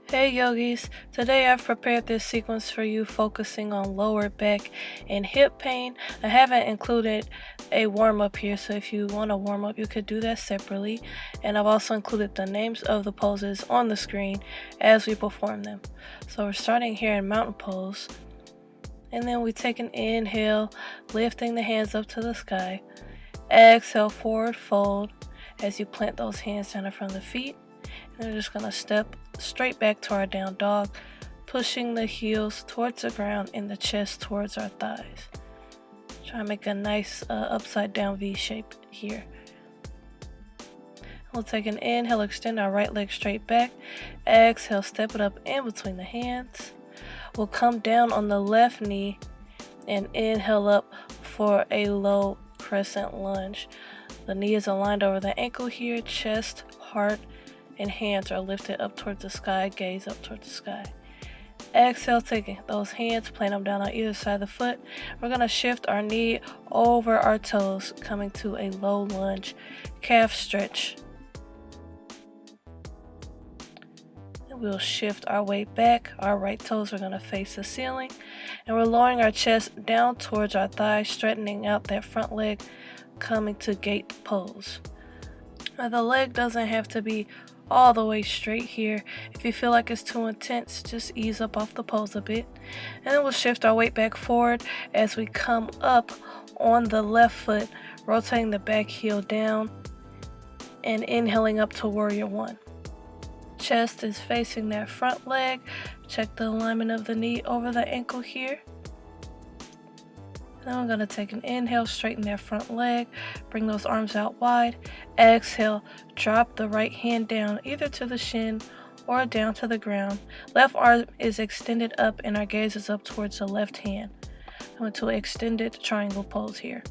Hey yogis, today I've prepared this sequence for you focusing on lower back and hip pain. I haven't included a warm up here, so if you want to warm up, you could do that separately. And I've also included the names of the poses on the screen as we perform them. So we're starting here in mountain pose, and then we take an inhale, lifting the hands up to the sky. Exhale, forward fold as you plant those hands down in front of the feet. And we're just going to step straight back to our down dog, pushing the heels towards the ground and the chest towards our thighs. Try to make a nice upside down V shape here. We'll take an inhale, extend our right leg straight back. Exhale, step it up in between the hands. We'll come down on the left knee and inhale up for a low crescent lunge. The knee is aligned over the ankle here, chest, heart, and hands are lifted up towards the sky, gaze up towards the sky. Exhale, taking those hands, plant them down on either side of the foot. We're going to shift our knee over our toes, coming to a low lunge, calf stretch. And we'll shift our weight back. Our right toes are going to face the ceiling. And we're lowering our chest down towards our thighs, straightening out that front leg, coming to gate pose. Now the leg doesn't have to be all the way straight here. If you feel like it's too intense, just ease up off the pose a bit. And then we'll shift our weight back forward as we come up on the left foot, rotating the back heel down and inhaling up to warrior one. Chest is facing that front leg. Check the alignment of the knee over the ankle here. Then I'm going to take an inhale, straighten that front leg, bring those arms out wide. Exhale, drop the right hand down either to the shin or down to the ground. Left arm is extended up and our gaze is up towards the left hand. I'm going to extended triangle pose here.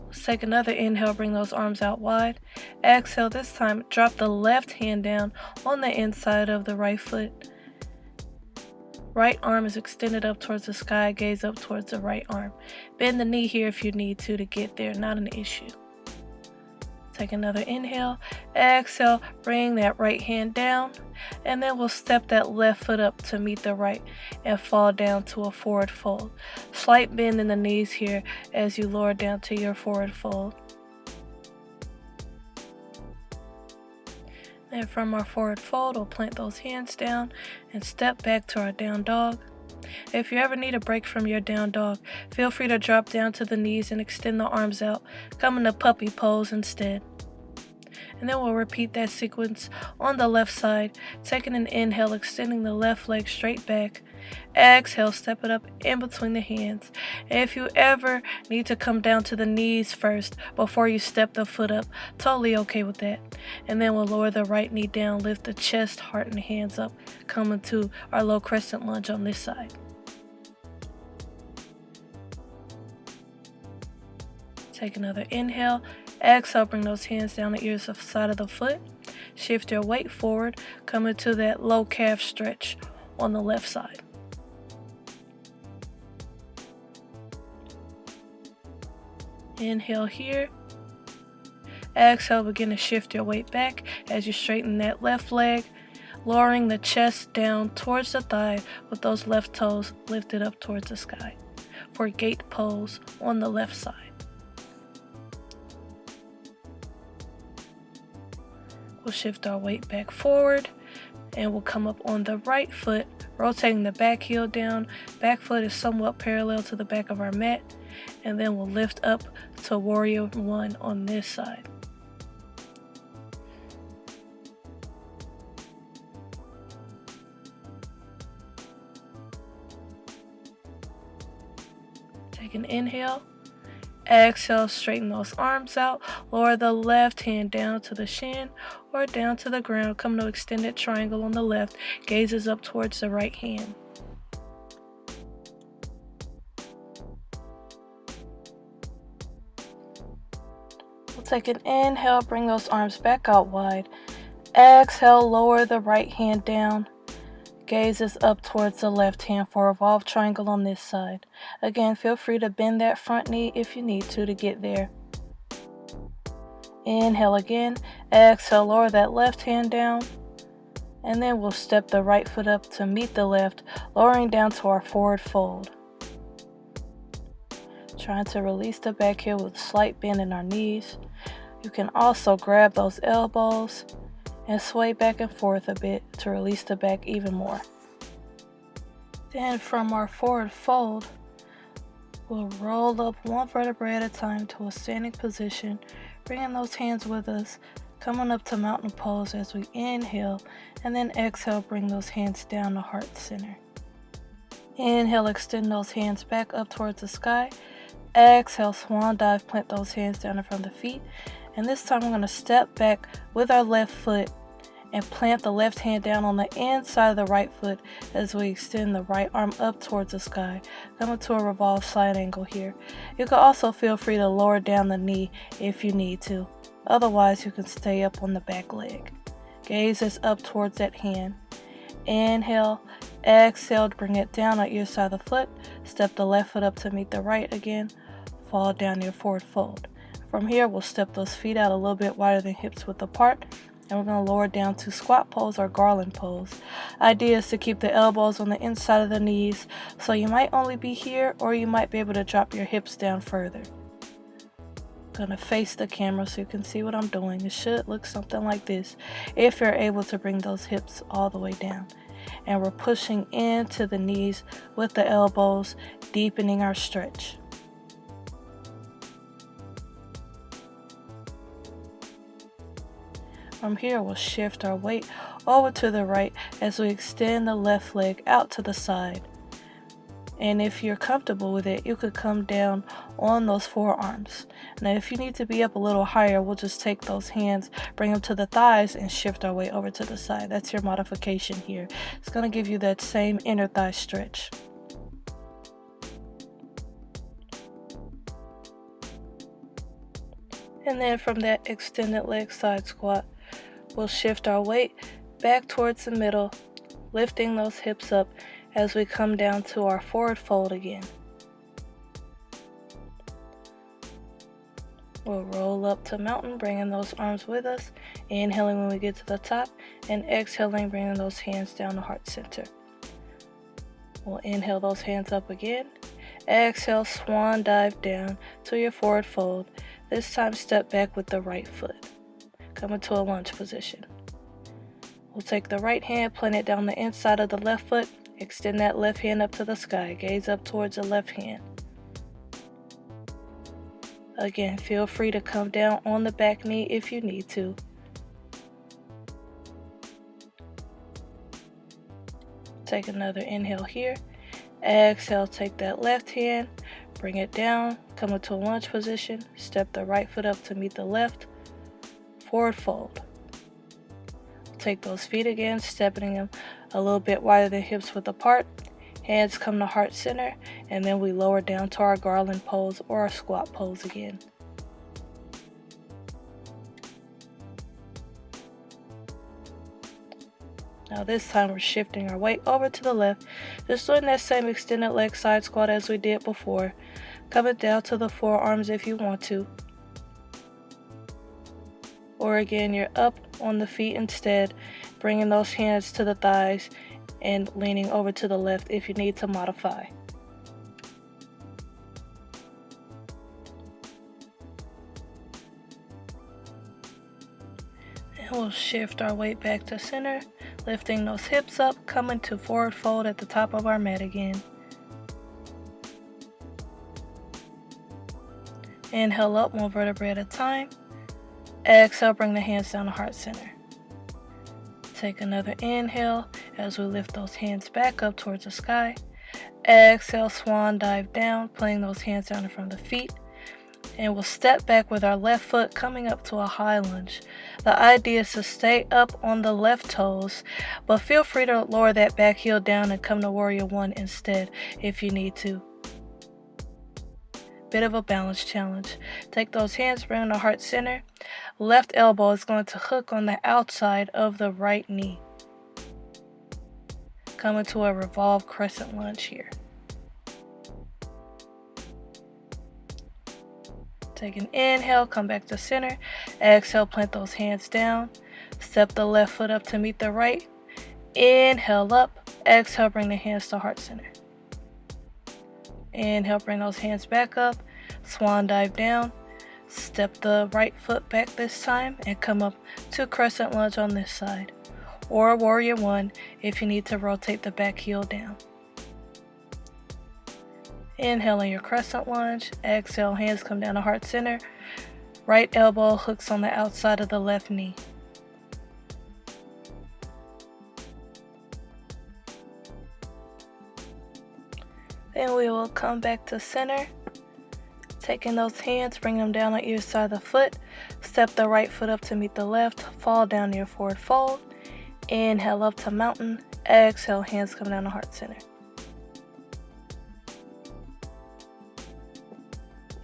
Let's take another inhale, bring those arms out wide. Exhale, this time drop the left hand down on the inside of the right foot. Right arm is extended up towards the sky, gaze up towards the right arm. Bend the knee here if you need to get there, not an issue. Take another inhale. Exhale, bring that right hand down. And then we'll step that left foot up to meet the right and fall down to a forward fold. Slight bend in the knees here as you lower down to your forward fold. And from our forward fold, we'll plant those hands down and step back to our down dog. If you ever need a break from your down dog, feel free to drop down to the knees and extend the arms out, come into puppy pose instead. And then we'll repeat that sequence on the left side, taking an inhale, extending the left leg straight back. Exhale, step it up in between the hands. And if you ever need to come down to the knees first before you step the foot up, totally okay with that. And then we'll lower the right knee down, lift the chest, heart, and hands up, coming to our low crescent lunge on this side. Take another inhale. Exhale, bring those hands down the ears of the side of the foot. Shift your weight forward, coming to that low calf stretch on the left side. Inhale here. Exhale, begin to shift your weight back as you straighten that left leg, lowering the chest down towards the thigh with those left toes lifted up towards the sky for gate pose on the left side. We'll shift our weight back forward and we'll come up on the right foot, rotating the back heel down. Back foot is somewhat parallel to the back of our mat. And then we'll lift up to warrior one on this side. Take an inhale. Exhale, straighten those arms out. Lower the left hand down to the shin or down to the ground. Come to extended triangle on the left. Gazes up towards the right hand. We'll take an inhale, bring those arms back out wide. Exhale, lower the right hand down. Gazes up towards the left hand for a revolved triangle on this side. Again, feel free to bend that front knee if you need to get there. Inhale again. Exhale, lower that left hand down. And then we'll step the right foot up to meet the left, lowering down to our forward fold. Trying to release the back heel with a slight bend in our knees. You can also grab those elbows and sway back and forth a bit to release the back even more. Then from our forward fold, we'll roll up one vertebrae at a time to a standing position, bringing those hands with us, coming up to mountain pose as we inhale, and then exhale, bring those hands down to heart center. Inhale, extend those hands back up towards the sky. Exhale, swan dive, plant those hands down in front of the feet. And this time we're going to step back with our left foot and plant the left hand down on the inside of the right foot as we extend the right arm up towards the sky, coming to a revolved side angle here. You can also feel free to lower down the knee if you need to. Otherwise, you can stay up on the back leg. Gaze is up towards that hand. Inhale, exhale, bring it down on your side of the foot. Step the left foot up to meet the right again. Fall down your forward fold. From here, we'll step those feet out a little bit wider than hips width apart. And we're going to lower down to squat pose or garland pose. Idea is to keep the elbows on the inside of the knees, so you might only be here or you might be able to drop your hips down further. I'm going to face the camera so you can see what I'm doing. It should look something like this if you're able to bring those hips all the way down. And we're pushing into the knees with the elbows, deepening our stretch. From here, we'll shift our weight over to the right as we extend the left leg out to the side. And if you're comfortable with it, you could come down on those forearms. Now, if you need to be up a little higher, we'll just take those hands, bring them to the thighs, and shift our weight over to the side. That's your modification here. It's going to give you that same inner thigh stretch. And then from that extended leg side squat, we'll shift our weight back towards the middle, lifting those hips up as we come down to our forward fold again. We'll roll up to mountain, bringing those arms with us, inhaling when we get to the top, and exhaling, bringing those hands down to heart center. We'll inhale those hands up again. Exhale, swan dive down to your forward fold. This time step back with the right foot. Come into a lunge position. We'll take the right hand, plant it down the inside of the left foot, extend that left hand up to the sky, gaze up towards the left hand. Again, feel free to come down on the back knee if you need to. Take another inhale here. Exhale, take that left hand, bring it down, come into a lunge position, step the right foot up to meet the left, forward fold. Take those feet again, stepping them a little bit wider than hips width apart. Hands come to heart center, and then we lower down to our garland pose or our squat pose again. Now this time we're shifting our weight over to the left, just doing that same extended leg side squat as we did before. Coming down to the forearms if you want to. Or again, you're up on the feet instead, bringing those hands to the thighs and leaning over to the left if you need to modify. And we'll shift our weight back to center, lifting those hips up, coming to forward fold at the top of our mat again. Inhale up one vertebrae at a time. Exhale, bring the hands down to heart center. Take another inhale as we lift those hands back up towards the sky. Exhale, swan dive down, playing those hands down in front of the feet. And we'll step back with our left foot coming up to a high lunge. The idea is to stay up on the left toes, but feel free to lower that back heel down and come to warrior one instead if you need to. Bit of a balance challenge. Take those hands, bring them to heart center. Left elbow is going to hook on the outside of the right knee. Come into a revolved crescent lunge here. Take an inhale, come back to center. Exhale, plant those hands down. Step the left foot up to meet the right. Inhale up. Exhale, bring the hands to heart center. Inhale, bring those hands back up. Swan dive down. Step the right foot back this time and come up to crescent lunge on this side. Or warrior one if you need to rotate the back heel down. Inhale in your crescent lunge. Exhale, hands come down to heart center. Right elbow hooks on the outside of the left knee. Then we will come back to center. Taking those hands, bring them down on either side of the foot. Step the right foot up to meet the left. Fall down to your forward fold. Inhale up to mountain. Exhale, hands come down to heart center.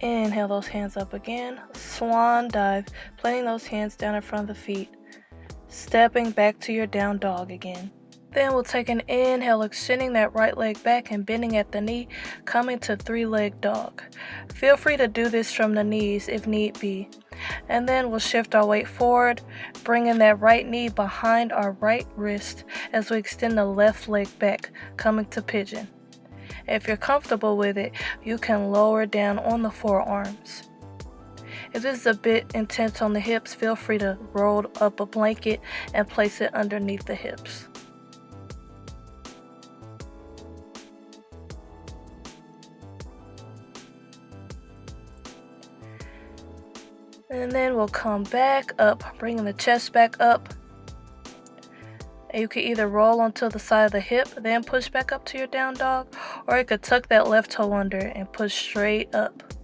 Inhale those hands up again. Swan dive, planting those hands down in front of the feet. Stepping back to your down dog again. Then we'll take an inhale, extending that right leg back and bending at the knee, coming to three-leg dog. Feel free to do this from the knees if need be. And then we'll shift our weight forward, bringing that right knee behind our right wrist as we extend the left leg back, coming to pigeon. If you're comfortable with it, you can lower down on the forearms. If this is a bit intense on the hips, feel free to roll up a blanket and place it underneath the hips. And then we'll come back up, bringing the chest back up. You can either roll onto the side of the hip, then push back up to your down dog, or you could tuck that left toe under and push straight up.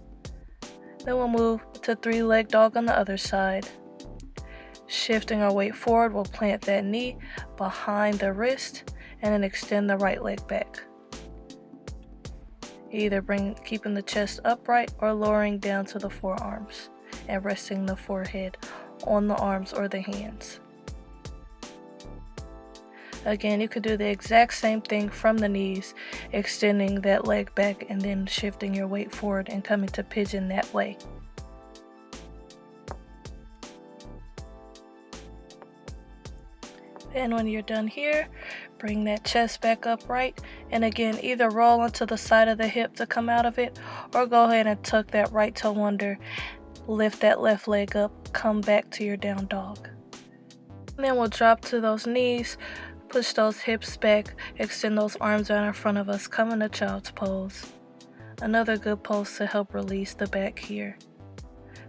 Then we'll move to three-leg dog on the other side. Shifting our weight forward, we'll plant that knee behind the wrist and then extend the right leg back. Either keeping the chest upright or lowering down to the forearms and resting the forehead on the arms or the hands. Again, you could do the exact same thing from the knees, extending that leg back and then shifting your weight forward and coming to pigeon that way. And when you're done here, bring that chest back upright, and again, either roll onto the side of the hip to come out of it, or go ahead and tuck that right toe under, lift that left leg up, come back to your down dog. And then we'll drop to those knees, push those hips back, extend those arms out in front of us, come into child's pose. Another good pose to help release the back here.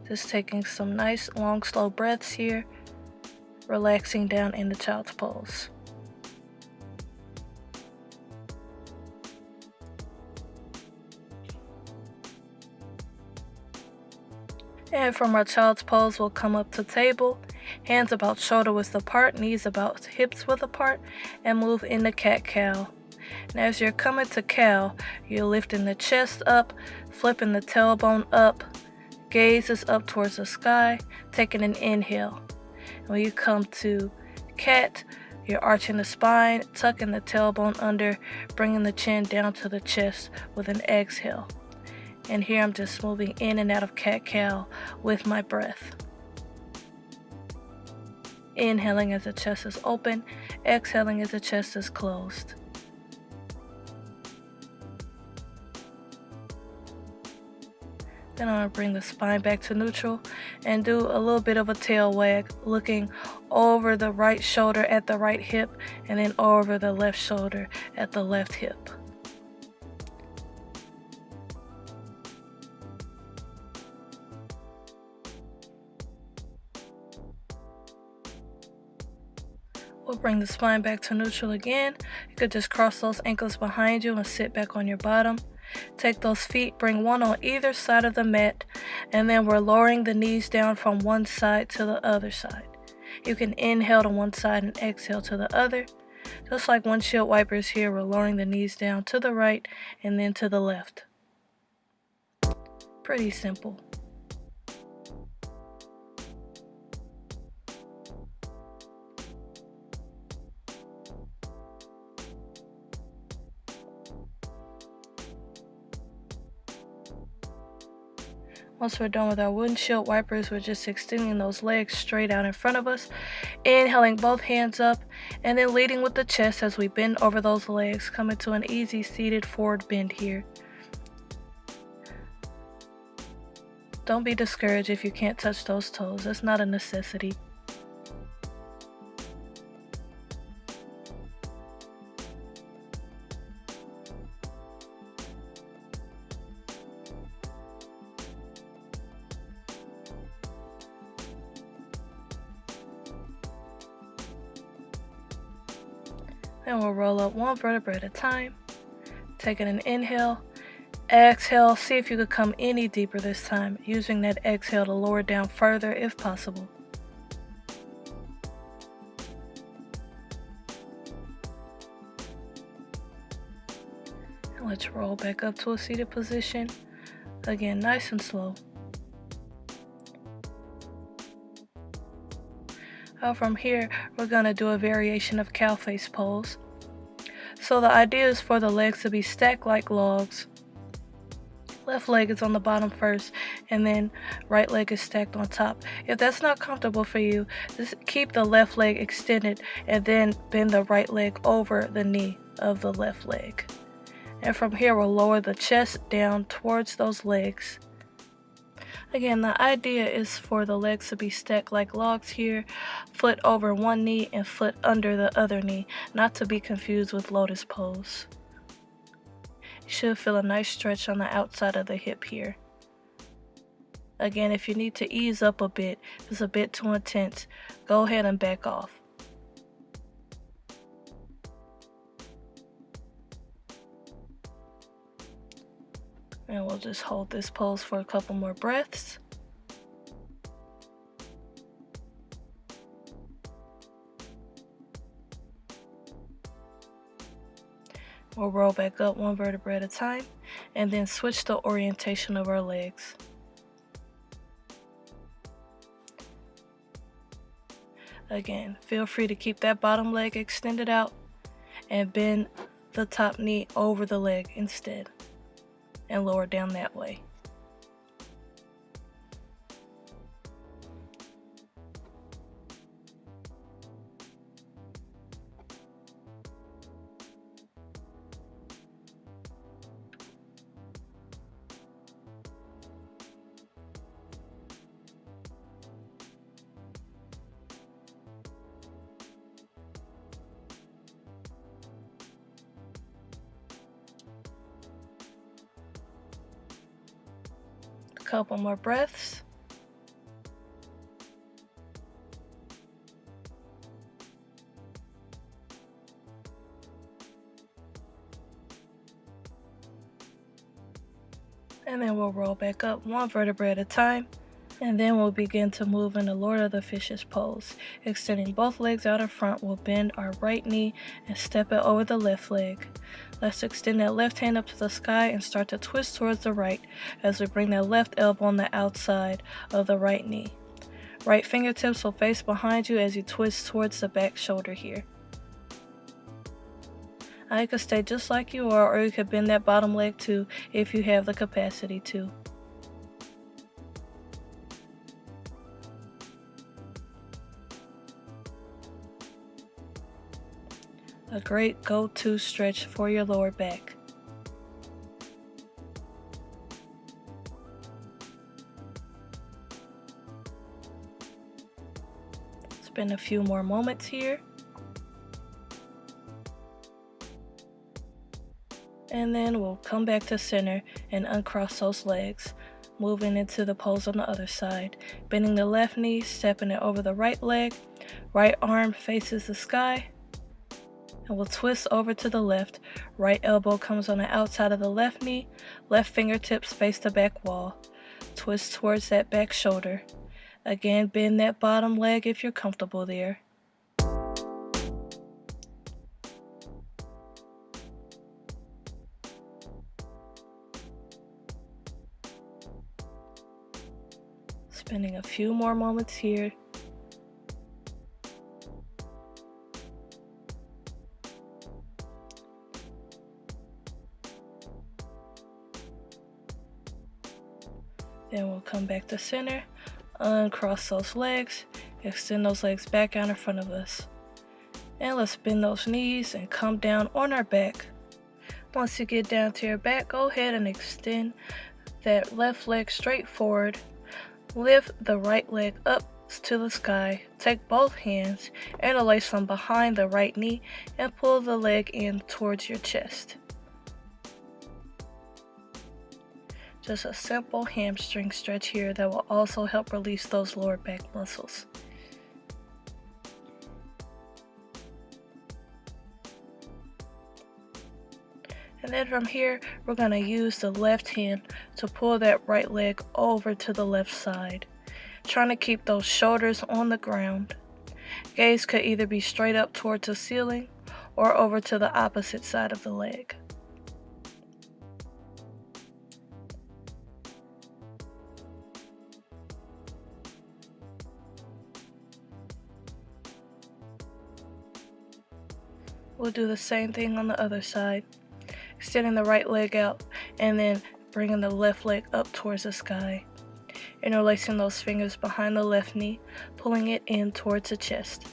Just taking some nice long slow breaths here, relaxing down into child's pose. And from our child's pose, we'll come up to table, hands about shoulder width apart, knees about hips width apart, and move into cat-cow. And as you're coming to cow, you're lifting the chest up, flipping the tailbone up, gaze is up towards the sky, taking an inhale. And when you come to cat, you're arching the spine, tucking the tailbone under, bringing the chin down to the chest with an exhale. And here I'm just moving in and out of cat-cow with my breath. Inhaling as the chest is open, exhaling as the chest is closed. Then I'm going to bring the spine back to neutral and do a little bit of a tail wag, looking over the right shoulder at the right hip and then over the left shoulder at the left hip. We'll bring the spine back to neutral again. You could just cross those ankles behind you and sit back on your bottom. Take those feet, bring one on either side of the mat, and then we're lowering the knees down from one side to the other side. You can inhale to one side and exhale to the other. Just like windshield wipers here, we're lowering the knees down to the right and then to the left. Pretty simple. Once we're done with our windshield wipers, we're just extending those legs straight out in front of us. Inhaling both hands up And then leading with the chest as we bend over those legs, coming to an easy seated forward bend here. Don't be discouraged if you can't touch those toes. That's not a necessity. Then we'll roll up one vertebra at a time, taking an inhale. Exhale, see if you could come any deeper this time, using that exhale to lower down further if possible. And let's roll back up to a seated position. Again, nice and slow. From here, we're going to do a variation of cow face pose. So the idea is for the legs to be stacked like logs. Left leg is on the bottom first, and then right leg is stacked on top. If that's not comfortable for you, just keep the left leg extended and then bend the right leg over the knee of the left leg. And from here, we'll lower the chest down towards those legs. Again, the idea is for the legs to be stacked like logs here, foot over one knee and foot under the other knee, not to be confused with lotus pose. You should feel a nice stretch on the outside of the hip here. Again, if you need to ease up a bit, if it's a bit too intense, go ahead and back off. And we'll just hold this pose for a couple more breaths. We'll roll back up one vertebra at a time, and then switch the orientation of our legs. Again, feel free to keep that bottom leg extended out and bend the top knee over the leg instead, and lower down that way. Couple more breaths. And then we'll roll back up one vertebra at a time. And then we'll begin to move in the Lord of the Fishes pose. Extending both legs out in front, we'll bend our right knee and step it over the left leg. Let's extend that left hand up to the sky and start to twist towards the right as we bring that left elbow on the outside of the right knee. Right fingertips will face behind you as you twist towards the back shoulder here. Now you can stay just like you are, or you could bend that bottom leg too if you have the capacity to. A great go-to stretch for your lower back. Spend a few more moments here. And then we'll come back to center and uncross those legs, moving into the pose on the other side. Bending the left knee, stepping it over the right leg. Right arm faces the sky. And we'll twist over to the left. Right elbow comes on the outside of the left knee. Left fingertips face the back wall. Twist towards that back shoulder. Again, bend that bottom leg if you're comfortable there. Spending a few more moments here. Then we'll come back to center, uncross those legs, extend those legs back out in front of us. And let's bend those knees and come down on our back. Once you get down to your back, go ahead and extend that left leg straight forward. Lift the right leg up to the sky. Take both hands, interlace them behind the right knee, and pull the leg in towards your chest. Just a simple hamstring stretch here that will also help release those lower back muscles. And then from here, we're going to use the left hand to pull that right leg over to the left side, trying to keep those shoulders on the ground. Gaze could either be straight up towards the ceiling or over to the opposite side of the leg. We'll do the same thing on the other side. Extending the right leg out and then bringing the left leg up towards the sky. Interlacing those fingers behind the left knee, pulling it in towards the chest.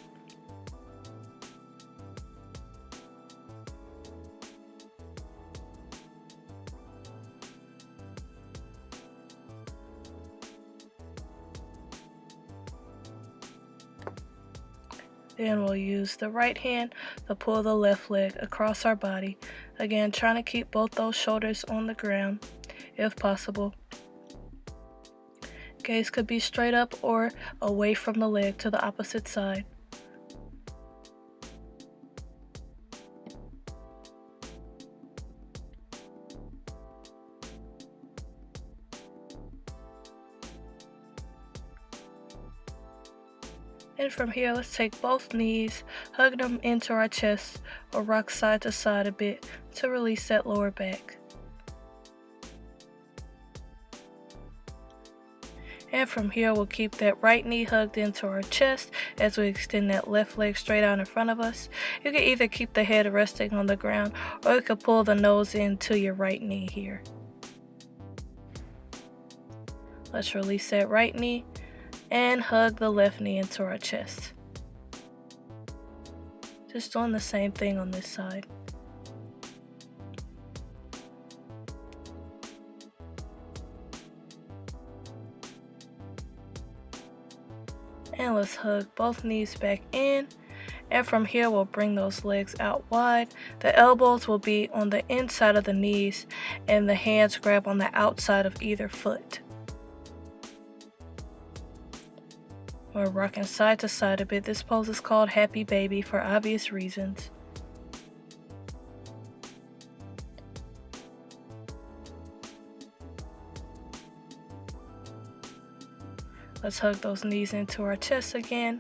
Then we'll use the right hand to pull the left leg across our body. Again, trying to keep both those shoulders on the ground, if possible. Gaze could be straight up or away from the leg to the opposite side. And from here, let's take both knees, hug them into our chest, or rock side to side a bit to release that lower back. And from here, we'll keep that right knee hugged into our chest as we extend that left leg straight out in front of us. You can either keep the head resting on the ground, or you can pull the nose into your right knee here. Let's release that right knee and hug the left knee into our chest. Just doing the same thing on this side. And let's hug both knees back in. And from here, we'll bring those legs out wide. The elbows will be on the inside of the knees, and the hands grab on the outside of either foot. We're rocking side to side a bit. This pose is called Happy Baby for obvious reasons. Let's hug those knees into our chest again,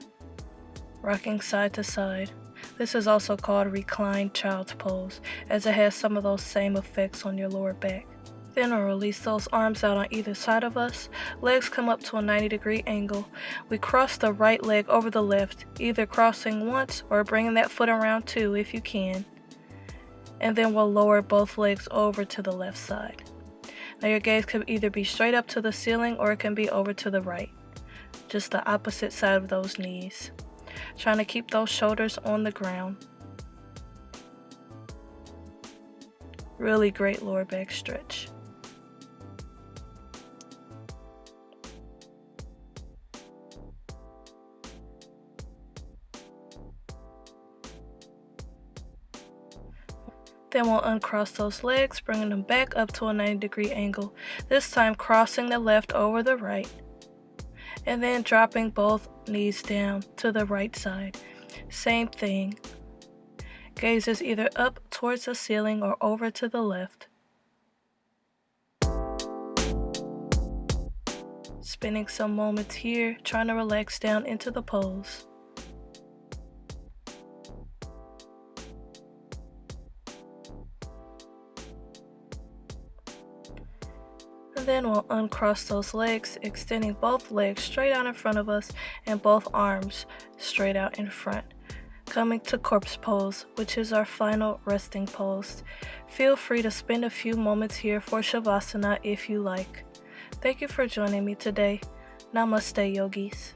rocking side to side. This is also called reclined child's pose, as it has some of those same effects on your lower back. Then we'll release those arms out on either side of us. Legs come up to a 90-degree angle. We cross the right leg over the left, either crossing once or bringing that foot around too if you can. And then we'll lower both legs over to the left side. Now your gaze could either be straight up to the ceiling or it can be over to the right. Just the opposite side of those knees. Trying to keep those shoulders on the ground. Really great lower back stretch. Then we'll uncross those legs, bringing them back up to a 90-degree angle, this time crossing the left over the right, and then dropping both knees down to the right side. Same thing. Gaze is either up towards the ceiling or over to the left. Spending some moments here, trying to relax down into the pose. And then we'll uncross those legs, extending both legs straight out in front of us and both arms straight out in front. Coming to corpse pose, which is our final resting pose. Feel free to spend a few moments here for Shavasana if you like. Thank you for joining me today. Namaste, yogis.